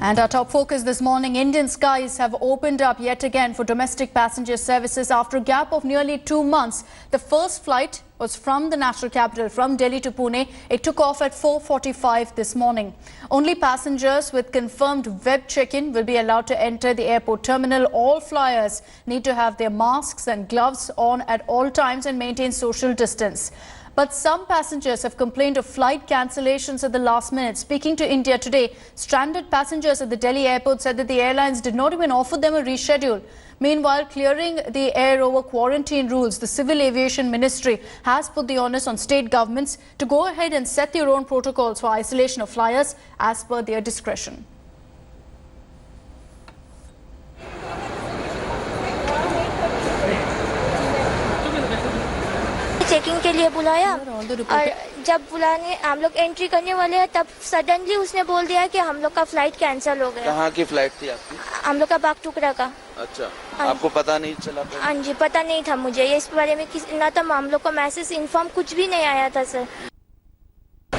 And our top focus this morning, Indian skies have opened up yet again for domestic passenger services after a gap of nearly 2 months. The first flight was from the national capital, from Delhi to Pune. It took off at 4:45 this morning. Only passengers with confirmed web check-in will be allowed to enter the airport terminal. All flyers need to have their masks and gloves on at all times and maintain social distance. But some passengers have complained of flight cancellations at the last minute. Speaking to India Today, stranded passengers at the Delhi airport said that the airlines did not even offer them a reschedule. Meanwhile, clearing the air over quarantine rules, the Civil Aviation Ministry has put the onus on state governments to go ahead and set their own protocols for isolation of flyers as per their discretion. Checking के लिए बुलाया और जब बुलाने हम लोग entry करने वाले हैं तब सडनली उसने बोल दिया कि हम लोग का फ्लाइट कैंसिल हो गया। कहाँ की फ्लाइट थी आपकी? हम लोग का बागटुकड़ा का। अच्छा, आपको पता नहीं चला? हाँ जी, पता नहीं था मुझे ये इस बारे में ना तो हम लोग को मैसेज इन्फॉर्म कुछ भी नहीं आया था सर।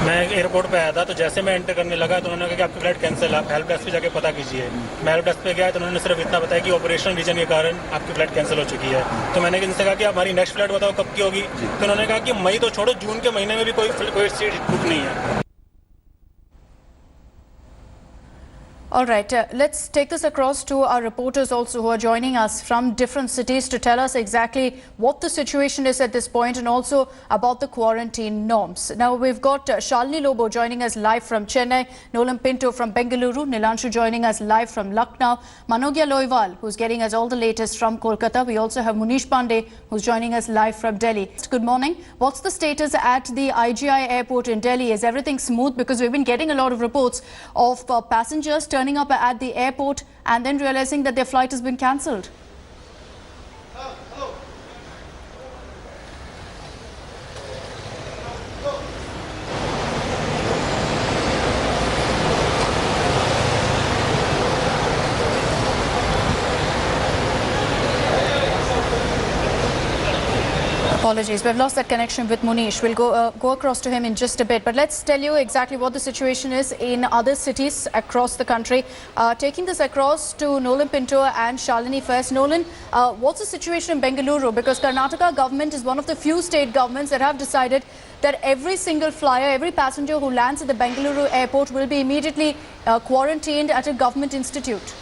मैं एयरपोर्ट पे आया था तो जैसे मैं एंटर करने लगा तो उन्होंने कहा कि आपकी फ्लाइट कैंसिल है, आप हेल्प डेस्क पे जाके पता कीजिए। मैं हेल्प डेस्क पे गया तो उन्होंने सिर्फ इतना बताया कि ऑपरेशनल रीजन के कारण आपकी फ्लाइट कैंसिल हो चुकी है। तो मैंने इनसे कहा कि हमारी नेक्स्ट फ्लाइट बताओ कब की होगी, तो उन्होंने कहा कि मई तो छोड़ो, जून के महीने में भी कोई सीट बुक नहीं है। All right, let's take this across to our reporters also who are joining us from different cities to tell us exactly what the situation is at this point and also about the quarantine norms. Now, we've got Shalini Lobo joining us live from Chennai, Nolan Pinto from Bengaluru, Nilanshu joining us live from Lucknow, Manogya Loiwal, who's getting us all the latest from Kolkata. We also have Munish Pandey, who's joining us live from Delhi. Good morning. What's the status at the IGI airport in Delhi? Is everything smooth? Because we've been getting a lot of reports of passengers turning up at the airport and then realizing that their flight has been cancelled. Apologies, we've lost that connection with Munish. We'll go across to him in just a bit. But let's tell you exactly what the situation is in other cities across the country. Taking this across to Nolan Pinto and Shalini first. Nolan, what's the situation in Bengaluru? Because Karnataka government is one of the few state governments that have decided that every single flyer, every passenger who lands at the Bengaluru airport will be immediately quarantined at a government institute.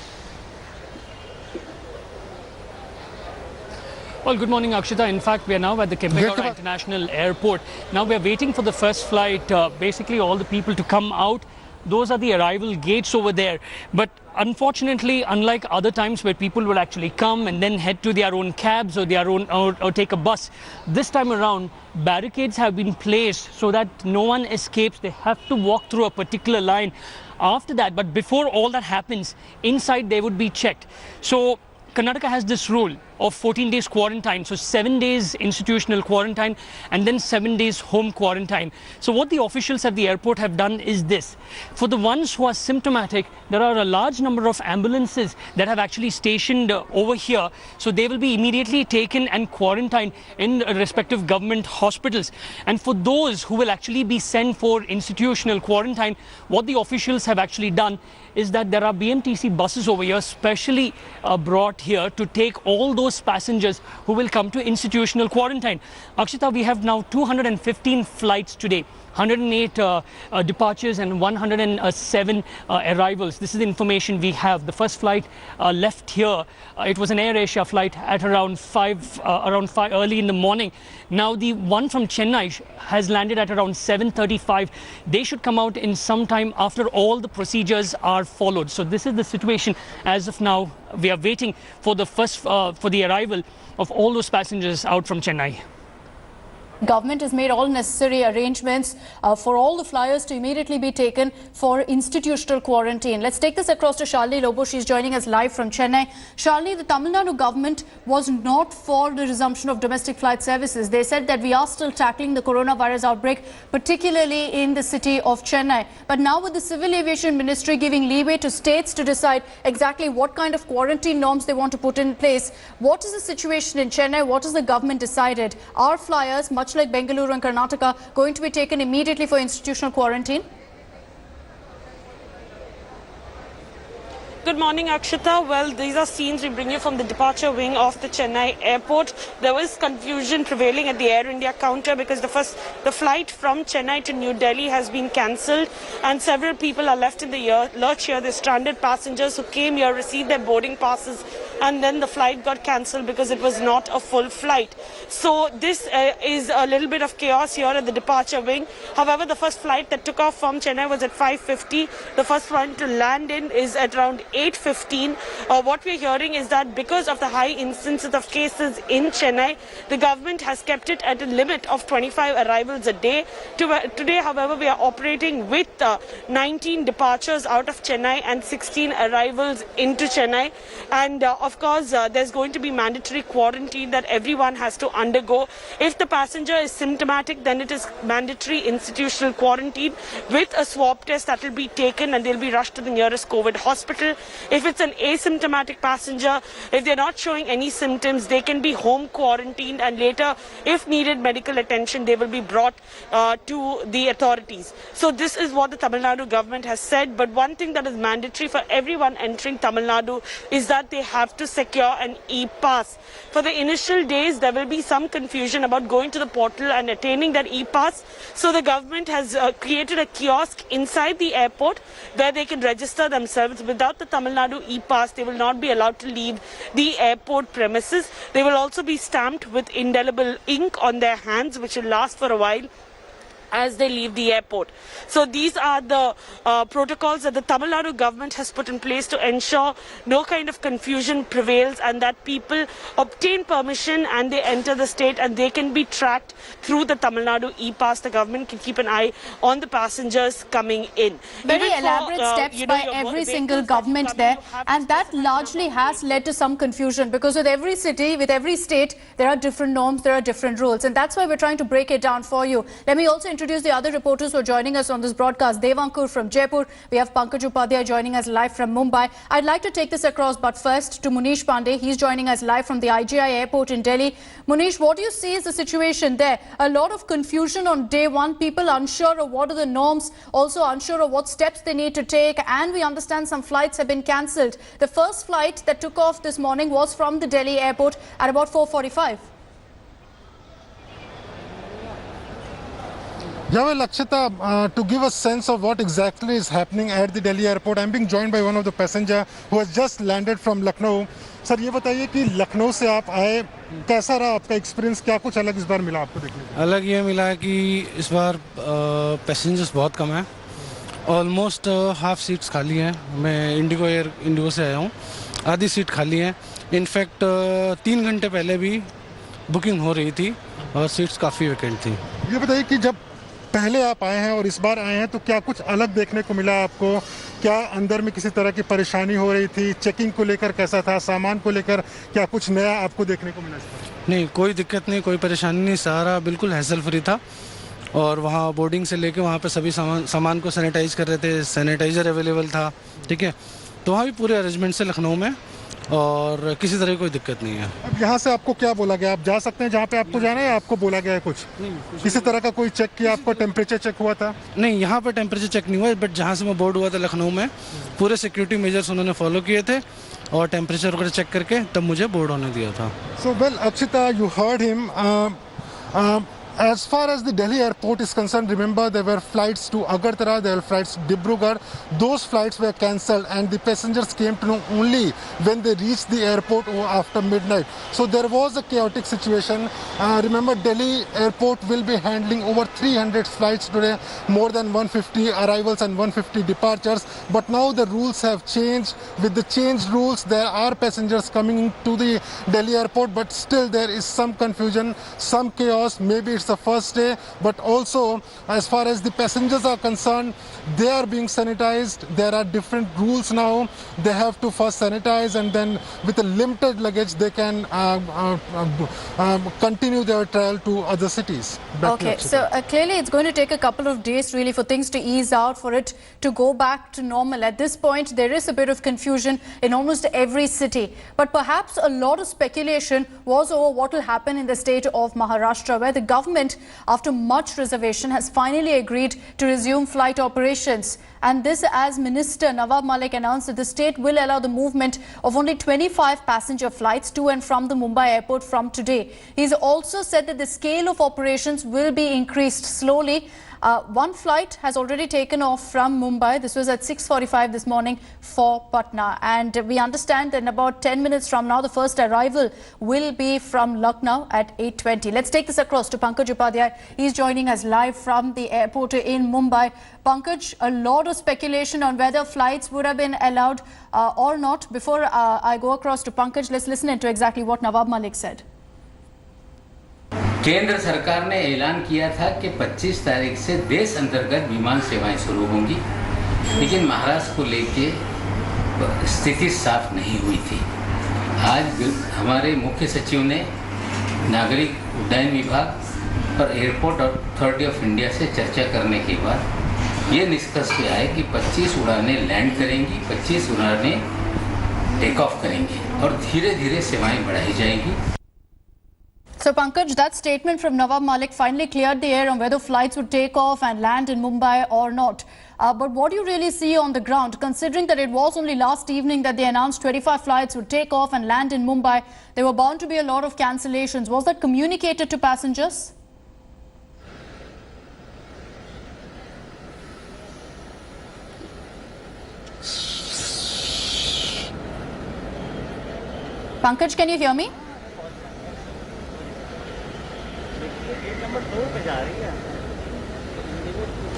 Well, good morning, Akshita. In fact, we are now at the Kempegowda International Airport. Now we are waiting for the first flight, basically all the people to come out. Those are the arrival gates over there. But unfortunately, unlike other times where people will actually come and then head to their own cabs or their own or take a bus, this time around barricades have been placed so that no one escapes. They have to walk through a particular line. After that, but before all that happens, inside they would be checked. So Karnataka has this rule of 14 days quarantine, so 7 days institutional quarantine and then 7 days home quarantine. So what the officials at the airport have done is this. For the ones who are symptomatic, there are a large number of ambulances that have actually stationed over here. So they will be immediately taken and quarantined in respective government hospitals. And for those who will actually be sent for institutional quarantine, what the officials have actually done is that there are BMTC buses over here specially brought here to take all those passengers who will come to institutional quarantine. Akshita, we have now 215 flights today. 108 departures and 107 arrivals. This is the information we have. The first flight left here. It was an Air Asia flight at around 5 early in the morning. Now the one from Chennai has landed at around 7:35. They should come out in some time after all the procedures are followed. So this is the situation as of now. We are waiting for the for the arrival of all those passengers out from Chennai. Government has made all necessary arrangements for all the flyers to immediately be taken for institutional quarantine. Let's take this across to Shalini Lobo. She's joining us live from Chennai. Shalini, the Tamil Nadu government was not for the resumption of domestic flight services. They said that we are still tackling the coronavirus outbreak, particularly in the city of Chennai. But now with the Civil Aviation Ministry giving leeway to states to decide exactly what kind of quarantine norms they want to put in place, what is the situation in Chennai? What has the government decided? Are flyers, much like Bengaluru and Karnataka, going to be taken immediately for institutional quarantine? Good morning, Akshita. Well, these are scenes we bring you from the departure wing of the Chennai airport. There was confusion prevailing at the Air India counter because the flight from Chennai to New Delhi has been cancelled, and several people are left in the lurch here. The stranded passengers who came here received their boarding passes, and then the flight got cancelled because it was not a full flight. So this is a little bit of chaos here at the departure wing. However, the first flight that took off from Chennai was at 5:50. The first one to land in is at around 8:15. What we're hearing is that because of the high instances of cases in Chennai, the government has kept it at a limit of 25 arrivals a day. Today, however, we are operating with 19 departures out of Chennai and 16 arrivals into Chennai. And of course, there's going to be mandatory quarantine that everyone has to undergo. If the passenger is symptomatic, then it is mandatory institutional quarantine with a swab test that will be taken, and they'll be rushed to the nearest COVID hospital. If it's an asymptomatic passenger, if they're not showing any symptoms, they can be home quarantined, and later, if needed medical attention, they will be brought to the authorities. So this is what the Tamil Nadu government has said. But one thing that is mandatory for everyone entering Tamil Nadu is that they have to secure an e-pass. For the initial days, there will be some confusion about going to the portal and attaining that e-pass. So the government has created a kiosk inside the airport where they can register themselves. Without the Tamil Nadu e-pass, they will not be allowed to leave the airport premises. They will also be stamped with indelible ink on their hands, which will last for a while as they leave the airport. So these are the protocols that the Tamil Nadu government has put in place to ensure no kind of confusion prevails, and that people obtain permission and they enter the state, and they can be tracked through the Tamil Nadu e-pass. The government can keep an eye on the passengers coming in. Very elaborate steps by every single government there, and that largely has led to some confusion, because with every city, with every state, there are different norms, there are different rules, and that's why we're trying to break it down for you. Let me also introduce the other reporters who are joining us on this broadcast. Devankur from Jaipur. We have Pankaj Upadhyay joining us live from Mumbai. I'd like to take this across, but first to Munish Pandey. He's joining us live from the IGI airport in Delhi. Munish, what do you see is the situation there? A lot of confusion on day one. People unsure of what are the norms, also unsure of what steps they need to take. And we understand some flights have been cancelled. The first flight that took off this morning was from the Delhi airport at about 4:45. Yeah, well, Akshita, to give a sense of what exactly is happening at the Delhi airport, I'm being joined by one of the passengers who has just landed from Lucknow. Sir, ये बताइए कि लखनऊ से आप आए, कैसा रहा आपका experience? क्या कुछ अलग इस बार मिला आपको देखने को? अलग ये मिला है कि इस बार पैसेंजर्स बहुत कम हैं, ऑलमोस्ट हाफ सीट्स खाली हैं. मैं इंडिगो से आया हूँ, आधी सीट खाली हैं. इनफैक्ट 3 घंटे पहले भी बुकिंग हो रही थी और सीट्स काफ़ी वैकेंट थी. ये बताइए कि जब पहले आप आए हैं और इस बार आए हैं तो क्या कुछ अलग देखने को मिला आपको? क्या अंदर में किसी तरह की परेशानी हो रही थी? चेकिंग को लेकर कैसा था? सामान को लेकर क्या कुछ नया आपको देखने को मिला? नहीं, कोई दिक्कत नहीं, कोई परेशानी नहीं. सारा बिल्कुल हैसल फ्री था. और वहाँ बोर्डिंग से लेके वहाँ पे सभी सामान को सैनिटाइज कर रहे थे. सैनिटाइज़र अवेलेबल था, ठीक है. तो वहाँ भी पूरे अरेंजमेंट से लखनऊ में, और किसी तरह की कोई दिक्कत नहीं है. अब यहाँ से आपको क्या बोला गया? आप जा सकते हैं जहाँ पे आपको जाना है? आपको बोला गया है कुछ? किसी तरह का कोई चेक किया आपको? टेम्परेचर चेक हुआ था? नहीं, यहाँ पे टेम्परेचर चेक नहीं हुआ, बट जहाँ से मैं बोर्ड हुआ था लखनऊ में, पूरे सिक्योरिटी मेजर्स उन्होंने फॉलो किए थे और टेम्परेचर वगैरह चेक करके तब मुझे बोर्ड होने दिया था. So well Akshita, you heard him. As far as the Delhi airport is concerned, remember there were flights to Agartala, there were flights to Dibrugarh. Those flights were cancelled and the passengers came to know only when they reached the airport after midnight. So there was a chaotic situation. Remember, Delhi airport will be handling over 300 flights today, more than 150 arrivals and 150 departures. But now the rules have changed. With the changed rules, there are passengers coming to the Delhi airport, but still there is some confusion, some chaos. Maybe it's the first day, but also as far as the passengers are concerned, they are being sanitized. There are different rules now. They have to first sanitize, and then with a limited luggage they can continue their travel to other cities. Okay, so clearly it's going to take a couple of days really for things to ease out, for it to go back to normal. At this point there is a bit of confusion in almost every city, but perhaps a lot of speculation was over what will happen in the state of Maharashtra, where the government government, after much reservation, has finally agreed to resume flight operations. And this as Minister Nawab Malik announced that the state will allow the movement of only 25 passenger flights to and from the Mumbai airport from today. He's also said that the scale of operations will be increased slowly. One flight has already taken off from Mumbai. This was at 6:45 this morning for Patna. And we understand that in about 10 minutes from now, the first arrival will be from Lucknow at 8:20. Let's take this across to Pankaj Upadhyay. He's joining us live from the airport in Mumbai. Pankaj, a lot of speculation on whether flights would have been allowed or not. Before I go across to Pankaj, let's listen into exactly what Nawab Malik said. केंद्र सरकार ने ऐलान किया था कि 25 तारीख से देश अंतर्गत विमान सेवाएं शुरू होंगी, लेकिन महाराष्ट्र को लेके स्थिति साफ नहीं हुई थी। आज हमारे मुख्य सचिव ने नागरिक उड्डयन विभाग और एयरपोर्ट अथॉरिटी ऑफ इंडिया से चर्चा करने के बाद ये निष्कर्ष पे आए कि 25 उड़ानें लैंड करेंगी, 25 उड़ानें टेक ऑफ करेंगी और धीरे धीरे सेवाएं बढ़ाई जाएंगी। So Pankaj, that statement from Nawab Malik finally cleared the air on whether flights would take off and land in Mumbai or not. But what do you really see on the ground, considering that it was only last evening that they announced 25 flights would take off and land in Mumbai? There were bound to be a lot of cancellations. Was that communicated to passengers? Pankaj, can you hear me?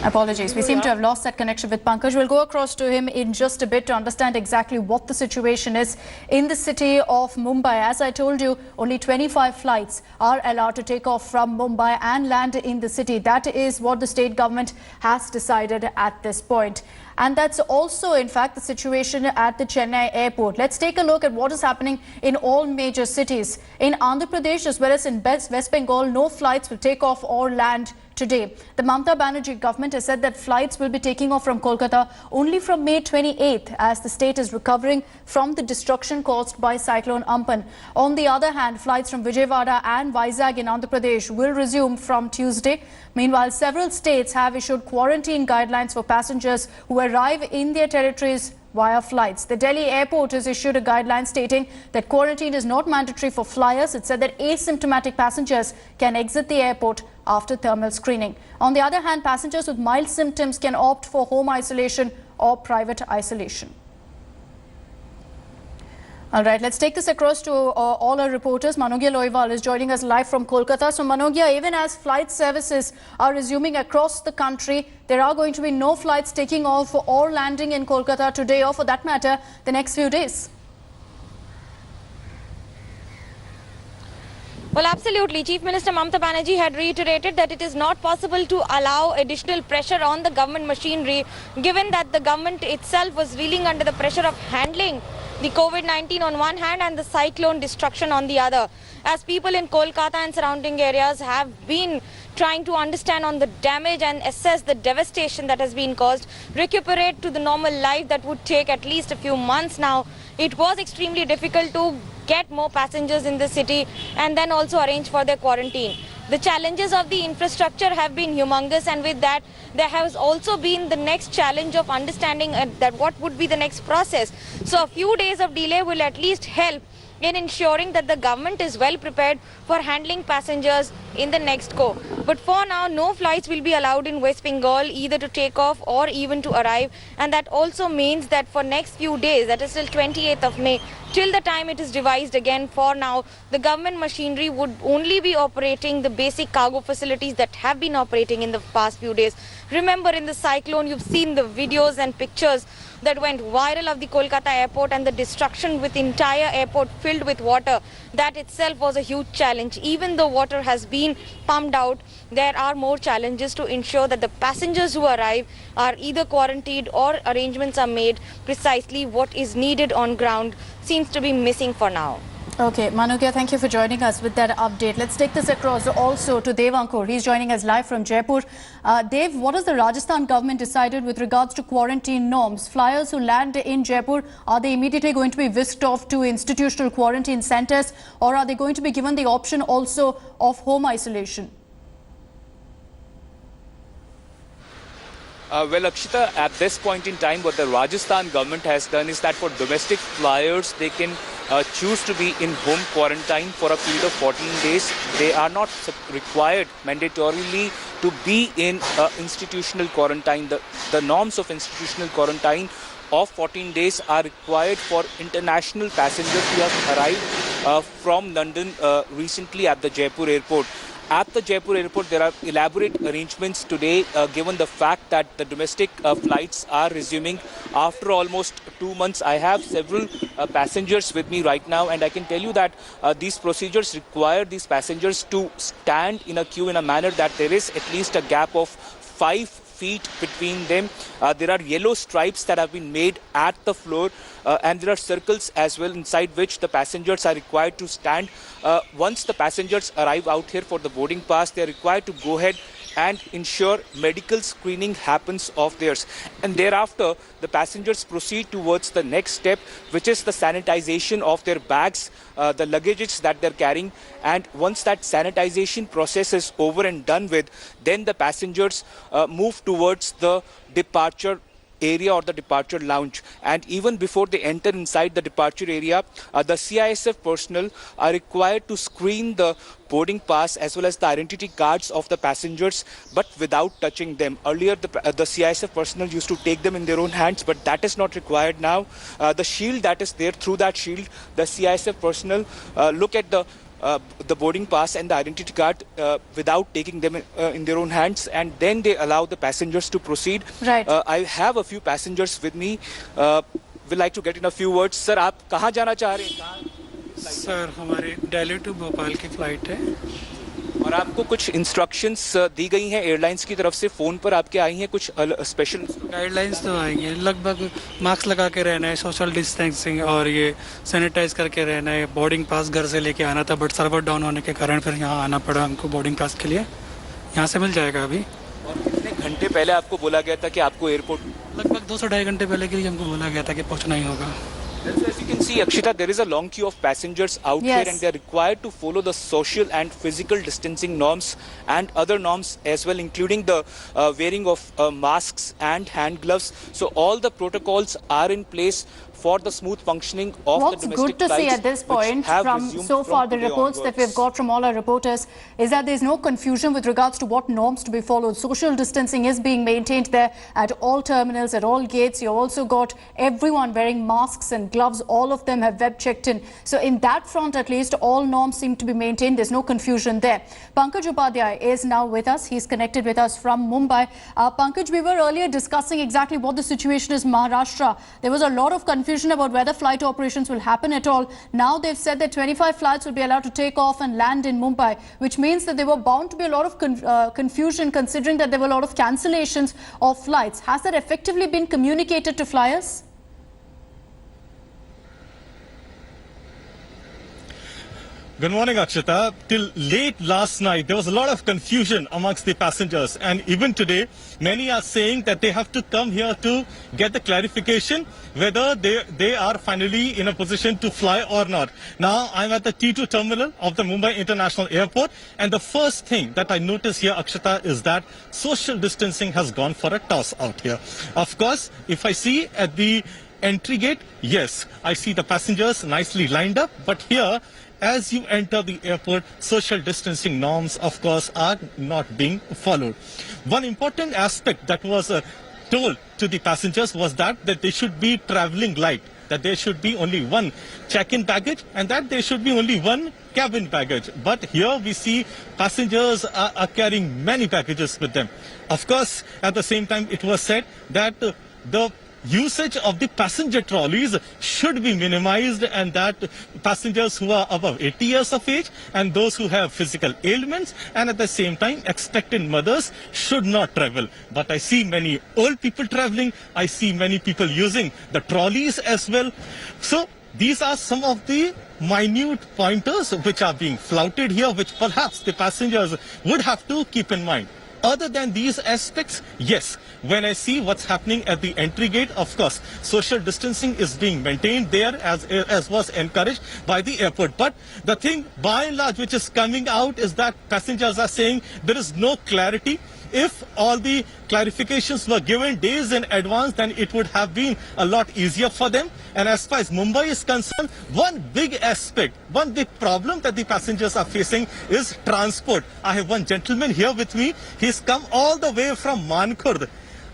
Apologies, we seem to have lost that connection with Pankaj. We'll go across to him in just a bit to understand exactly what the situation is in the city of Mumbai. As I told you, only 25 flights are allowed to take off from Mumbai and land in the city. That is what the state government has decided at this point. And that's also, in fact, the situation at the Chennai airport. Let's take a look at what is happening in all major cities. In Andhra Pradesh as well as in West Bengal, no flights will take off or land today. The Mamata Banerjee government has said that flights will be taking off from Kolkata only from May 28th as the state is recovering from the destruction caused by Cyclone Ampan. On the other hand, flights from Vijayawada and Vizag in Andhra Pradesh will resume from Tuesday. Meanwhile, several states have issued quarantine guidelines for passengers who arrive in their territories via flights. The Delhi airport has issued a guideline stating that quarantine is not mandatory for flyers. It said that asymptomatic passengers can exit the airport after thermal screening. On the other hand, passengers with mild symptoms can opt for home isolation or private isolation. All right, let's take this across to all our reporters. Manogya Loiwal is joining us live from Kolkata. So Manogya, even as flight services are resuming across the country, there are going to be no flights taking off or landing in Kolkata today, or for that matter, the next few days. Well, absolutely. Chief Minister Mamata Banerjee had reiterated that it is not possible to allow additional pressure on the government machinery, given that the government itself was reeling under the pressure of handling the COVID-19 on one hand and the cyclone destruction on the other. As people in Kolkata and surrounding areas have been trying to understand on the damage and assess the devastation that has been caused, recuperate to the normal life that would take at least a few months now, it was extremely difficult to get more passengers in the city and then also arrange for their quarantine. The challenges of the infrastructure have been humongous, and with that there has also been the next challenge of understanding that what would be the next process. So a few days of delay will at least help in ensuring that the government is well prepared for handling passengers in the next go. But for now, no flights will be allowed in West Bengal either to take off or even to arrive, and that also means that for next few days, that is till 28th of May, till the time it is revised again, for now, the government machinery would only be operating the basic cargo facilities that have been operating in the past few days. Remember, in the cyclone, you've seen the videos and pictures that went viral of the Kolkata airport and the destruction with the entire airport filled with water. That itself was a huge challenge. Even though water has been pumped out, there are more challenges to ensure that the passengers who arrive are either quarantined or arrangements are made. Precisely what is needed on ground seems to be missing for now. Okay, Manogya, thank you for joining us with that update. Let's take this across also to Dev Ankur. He's joining us live from Jaipur. Dev, what has the Rajasthan government decided with regards to quarantine norms? Flyers who land in Jaipur, are they immediately going to be whisked off to institutional quarantine centres, or are they going to be given the option also of home isolation? Well, Akshita, at this point in time, what the Rajasthan government has done is that for domestic flyers, they can choose to be in home quarantine for a period of 14 days. They are not required mandatorily to be in institutional quarantine. The norms of institutional quarantine of 14 days are required for international passengers who have arrived from London recently at the Jaipur airport. At the Jaipur airport, there are elaborate arrangements today, given the fact that the domestic flights are resuming after almost 2 months. I have several passengers with me right now, and I can tell you that these procedures require these passengers to stand in a queue in a manner that there is at least a gap of 5 feet between them. There are yellow stripes that have been made at the floor, and there are circles as well inside which the passengers are required to stand. Once the passengers arrive out here for the boarding pass, they are required to go ahead and ensure medical screening happens of theirs. And thereafter, the passengers proceed towards the next step, which is the sanitization of their bags, the luggages that they're carrying. And once that sanitization process is over and done with, then the passengers move towards the departure area or the departure lounge. And even before they enter inside the departure area, the CISF personnel are required to screen the boarding pass as well as the identity cards of the passengers, but without touching them. Earlier, the CISF personnel used to take them in their own hands, but that is not required now. The shield that is there, through that shield, the CISF personnel look at the boarding pass and the identity card without taking them in their own hands, and then they allow the passengers to proceed. Right. I have a few passengers with me. We'd like to get in a few words. Sir, आप कहाँ जाना चाह रहे हैं? Sir हमारी Delhi to Bhopal की flight है और आपको कुछ इंस्ट्रक्शंस दी गई हैं एयरलाइंस की तरफ से, फ़ोन पर आपके आई हैं कुछ स्पेशल गाइडलाइंस तो आई हैं, लगभग मास्क लगा के रहना है, सोशल डिस्टेंसिंग और ये सैनिटाइज करके रहना है। बोर्डिंग पास घर से लेके आना था, बट सर्वर डाउन होने के कारण फिर यहाँ आना पड़ा हमको बोर्डिंग पास के लिए। यहाँ से मिल जाएगा अभी। और कितने घंटे पहले आपको बोला गया था कि आपको एयरपोर्ट? लगभग 2 से 2.5 घंटे पहले के लिए हमको बोला गया था कि पहुँचना ही होगा। As you can see, Akshita, there is a long queue of passengers out here, and they are required to follow the social and physical distancing norms and other norms as well, including the wearing of masks and hand gloves. So all the protocols are in place for the smooth functioning of the domestic flights. What's good to see at this point from so far the reports that we've got from all our reporters is that there's no confusion with regards to what norms to be followed. Social distancing is being maintained there at all terminals, at all gates. You've also got everyone wearing masks and gloves. All of them have web checked in. So in that front, at least, all norms seem to be maintained. There's no confusion there. Pankaj Upadhyay is now with us. He's connected with us from Mumbai. Pankaj, we were earlier discussing exactly what the situation is in Maharashtra. There was a lot of confusion about whether flight operations will happen at all. Now they've said that 25 flights will be allowed to take off and land in Mumbai, which means that there were bound to be a lot of confusion, considering that there were a lot of cancellations of flights. Has that effectively been communicated to flyers? Good morning, Akshita. Till late last night, there was a lot of confusion amongst the passengers. And even today, many are saying that they have to come here to get the clarification whether they are finally in a position to fly or not. Now, I'm at the T2 terminal of the Mumbai International Airport. And the first thing that I notice here, Akshita, is that social distancing has gone for a toss out here. Of course, if I see at the entry gate, yes, I see the passengers nicely lined up. But here, as you enter the airport, social distancing norms, of course, are not being followed. One important aspect that was told to the passengers was that they should be traveling light, that there should be only one check-in baggage and that there should be only one cabin baggage. But here we see passengers are carrying many packages with them. Of course, at the same time, it was said that the usage of the passenger trolleys should be minimized, and that passengers who are above 80 years of age and those who have physical ailments and at the same time expectant mothers should not travel. But I see many old people traveling. I see many people using the trolleys as well. So these are some of the minute pointers which are being flouted here, which perhaps the passengers would have to keep in mind. Other than these aspects, yes, when I see what's happening at the entry gate, of course, social distancing is being maintained there as was encouraged by the airport. But the thing, by and large, which is coming out is that passengers are saying there is no clarity If all the clarifications were given days in advance, then it would have been a lot easier for them. And as far as Mumbai is concerned, one big aspect, one big problem that the passengers are facing is transport. I have one gentleman here with me. He's come all the way from Mankhurd.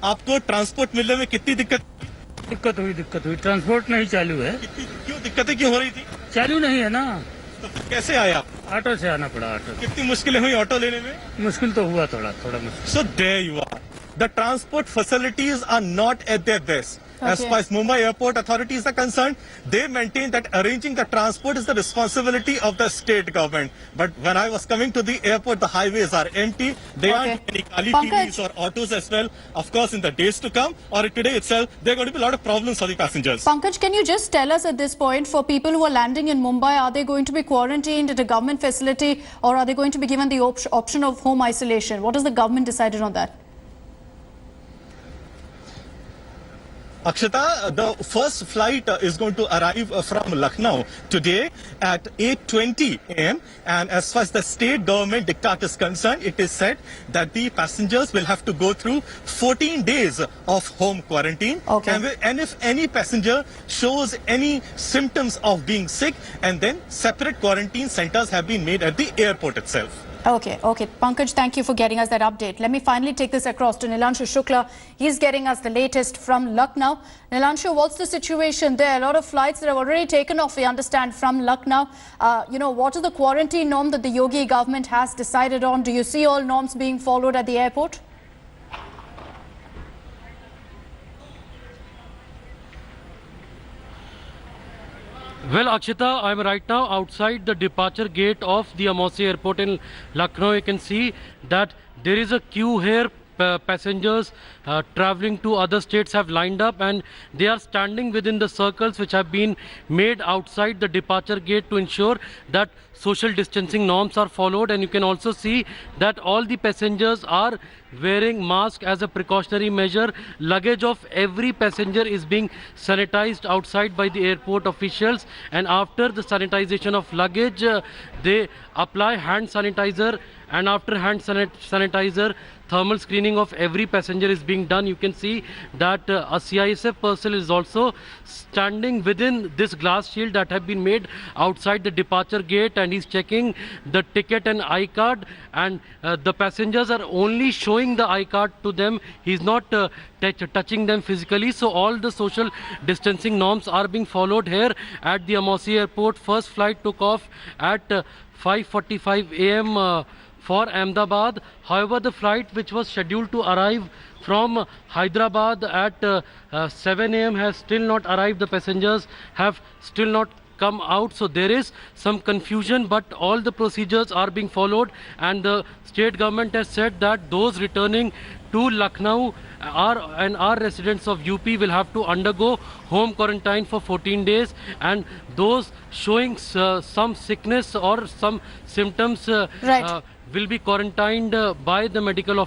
आपको transport मिलने में कितनी दिक्कत हुई transport नहीं चालू है क्यों दिक्कतें क्यों हो रही थी चालू नहीं है ना तो कैसे आए आप ऑटो से आना पड़ा ऑटो कितनी मुश्किलें हुई ऑटो लेने में मुश्किल तो हुआ थोड़ा मुश्किल so there you are the transport facilities are not at their best As far as Mumbai airport authorities are concerned, they maintain that arranging the transport is the responsibility of the state government. But when I was coming to the airport, the highways are empty. There aren't any Kali TVs or autos as well. Of course, in the days to come or today itself, there are going to be a lot of problems for the passengers. Pankaj, can you just tell us at this point, for people who are landing in Mumbai, are they going to be quarantined at a government facility or are they going to be given the option of home isolation? What has the government decided on that? Akshata, the first flight is going to arrive from Lucknow today at 8:20 a.m. And as far as the state government diktat is concerned, it is said that the passengers will have to go through 14 days of home quarantine. And if any passenger shows any symptoms of being sick, and then separate quarantine centers have been made at the airport itself. Okay. Pankaj, thank you for getting us that update. Let me finally take this across to Nilanshu Shukla. He's getting us the latest from Lucknow. Nilanshu, what's the situation there? A lot of flights that have already taken off, we understand, from Lucknow. What is the quarantine norm that the Yogi government has decided on? Do you see all norms being followed at the airport? Well, Akshita, I'm right now outside the departure gate of the Amausi airport in Lucknow. You can see that there is a queue here. Passengers traveling to other states have lined up and they are standing within the circles which have been made outside the departure gate to ensure that social distancing norms are followed. And you can also see that all the passengers are wearing masks as a precautionary measure. Luggage of every passenger is being sanitized outside by the airport officials, and after the sanitization of luggage they apply hand sanitizer, and after hand sanitizer thermal screening of every passenger is being done. You can see that a CISF person is also standing within this glass shield that have been made outside the departure gate, and he's checking the ticket and I-card, and the passengers are only showing the I-card to them. He's not touching them physically. So all the social distancing norms are being followed here at the Amausi airport. First flight took off at 5:45 a.m. For Ahmedabad. However, the flight which was scheduled to arrive from Hyderabad at 7 a.m. has still not arrived. The passengers have still not come out, so there is some confusion, but all the procedures are being followed, and the state government has said that those returning to Lucknow are residents of UP will have to undergo home quarantine for 14 days, and those showing some sickness or some symptoms will be quarantined by the medical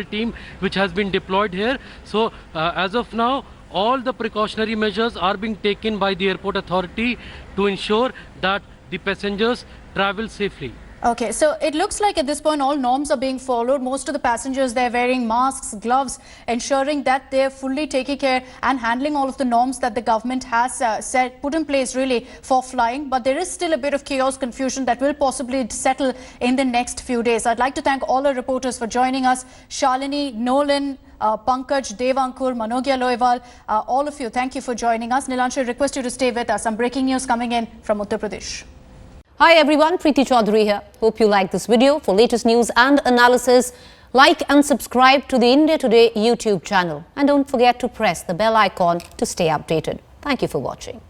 team which has been deployed here. So as of now, all the precautionary measures are being taken by the airport authority to ensure that the passengers travel safely. Okay, so it looks like at this point all norms are being followed. Most of the passengers, they're wearing masks, gloves, ensuring that they're fully taking care and handling all of the norms that the government has put in place really for flying. But there is still a bit of chaos, confusion that will possibly settle in the next few days. I'd like to thank all our reporters for joining us. Shalini, Nolan, Pankaj, Devankur, Manogya Loiwal, all of you, thank you for joining us. Nilanshu, I request you to stay with us. Some breaking news coming in from Uttar Pradesh. Hi everyone, Preeti Chaudhary here. Hope you like this video. For latest news and analysis, like and subscribe to the India Today YouTube channel. And don't forget to press the bell icon to stay updated. Thank you for watching.